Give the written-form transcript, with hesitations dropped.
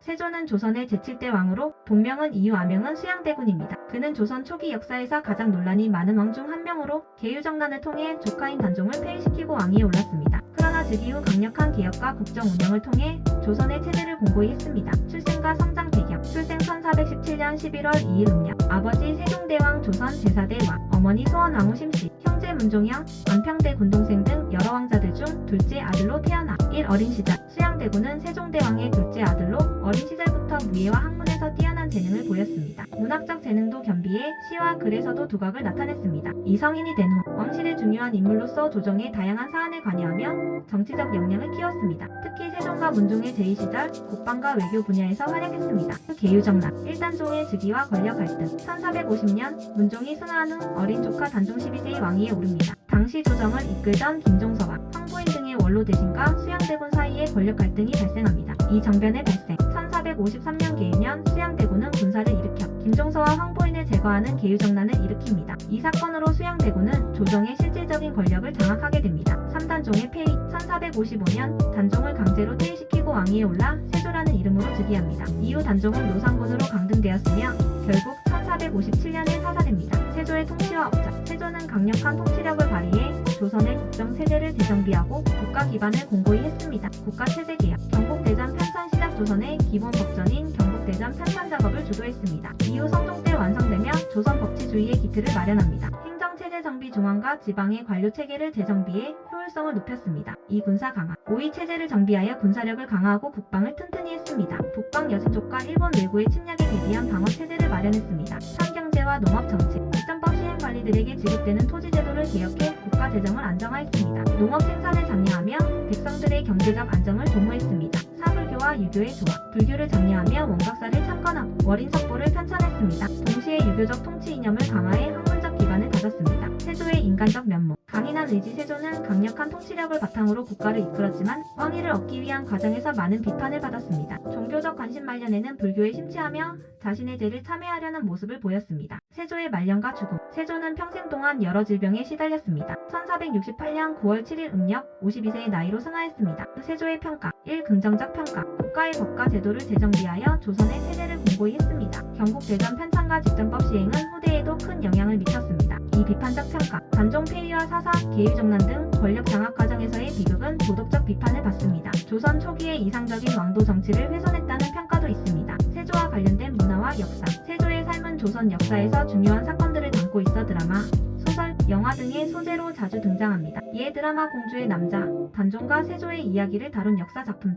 세조는 조선의 제7대 왕으로 본명은 이유 아명은 수양대군입니다. 그는 조선 초기 역사에서 가장 논란이 많은 왕 중 한 명으로 계유정난을 통해 조카인 단종을 폐위시키고 왕위에 올랐습니다. 그러나 즉위 후 강력한 개혁과 국정 운영을 통해 조선의 체제를 공고히 했습니다. 출생과 성장 배경 출생 1417년 11월 2일 음력 아버지 세종대왕 조선 제4대 왕 어머니 소원왕후 심씨 형제 문종영 안평대 군동생 등 여러 왕자들 중 둘째 아들로 태어나 1. 어린 시절 수양대군은 세종대왕의 둘째 아들로 어린 시절부터 무예와 학문에서 뛰어난 재능을 보였습니다. 문학적 재능도 겸비해 시와 글에서도 두각을 나타냈습니다. 이 성인이 된 후 왕실의 중요한 인물로서 조정의 다양한 사안에 관여하며 정치적 역량을 키웠습니다. 특히 세종과 문종의 제2시절 국방과 외교 분야에서 활약했습니다. 계유정난 1단종의 즉위와 권력 갈등 1450년 문종이 승하한 후 어린 조카 단종 12세의 왕위에 오릅니다. 당시 조정을 이끌던 김종서와 황보인 등의 원로 대신과 수양대군 사이에 권력 갈등이 발생합니다. 이 정변의 발생 1453년 계유년 수양대군은 군사를 일으켜 김종서와 황보인을 제거하는 계유정난을 일으킵니다. 이 사건으로 수양대군은 조정의 실질적인 권력을 장악하게 됩니다. 3단종의 폐위 1455년 단종을 강제로 퇴위시키고 왕위에 올라 세조라는 이름으로 즉위합니다. 이후 단종은 노상군으로 강등되었으며 결국 1457년에 사사됩니다. 세조의 통치와 업적 세조는 강력한 통치력을 발휘해 조선의 국정체제를 재정비하고 국가 기반을 공고히 했습니다. 국가체제개혁 경국대전 편찬 시작 조선의 기본 법전인 경국대전 편찬 작업을 주도했습니다. 이후 성종 때 완성되며 조선 법치주의의 기틀을 마련합니다. 행정체제 정비 중앙과 지방의 관료체계를 재정비해 효율성을 높였습니다. 2. 군사 강화 5위 체제를 정비하여 군사력을 강화하고 국방을 튼튼히 했습니다. 북방 여진족과 일본 내구의 침략에 대비한 방어체제를 마련했습니다. 3. 경제와 농업정책 직전법 시행관리들에게 지급되는 토지제도를 개혁해 국가재정을 안정화했습니다. 농업 생산을 장려하며 백성들의 경제적 안정을 도모했습니다. 4. 불교와 유교의 조화 불교를 장려하며 원각사를 창건하고 월인석보를 편찬했습니다. 동시에 유교적 통치 이념을 강화해 학문적 기반을 다졌습니다. 세조의 인간적 면모 강인한 의지 세조는 강력한 통치력을 바탕으로 국가를 이끌었지만 왕위를 얻기 위한 과정에서 많은 비판을 받았습니다. 종교적 관심 말년에는 불교에 심취하며 자신의 죄를 참회하려는 모습을 보였습니다. 세조의 말년과 죽음 세조는 평생 동안 여러 질병에 시달렸습니다. 1468년 9월 7일 음력 52세의 나이로 승하했습니다. 세조의 평가 1. 긍정적 평가 국가의 법과 제도를 재정비하여 조선의 체제를 공고히 했습니다. 경국대전 편찬과 직전법 시행은 후대에도 큰 영향을 미쳤습니다. 2. 비판적 평가 단종 폐위와 사사, 계유정난 등 권력 장악 과정에서의 비극은 도덕적 비판을 받습니다. 조선 초기의 이상적인 왕도 정치를 훼손했다는 평가도 있습니다. 세조와 관련된 문화와 역사 세조의 삶은 조선 역사에서 중요한 사건들을 담고 있어 드라마, 소설, 영화 등의 소재로 자주 등장합니다. 이에 드라마 공주의 남자, 단종과 세조의 이야기를 다룬 역사 작품들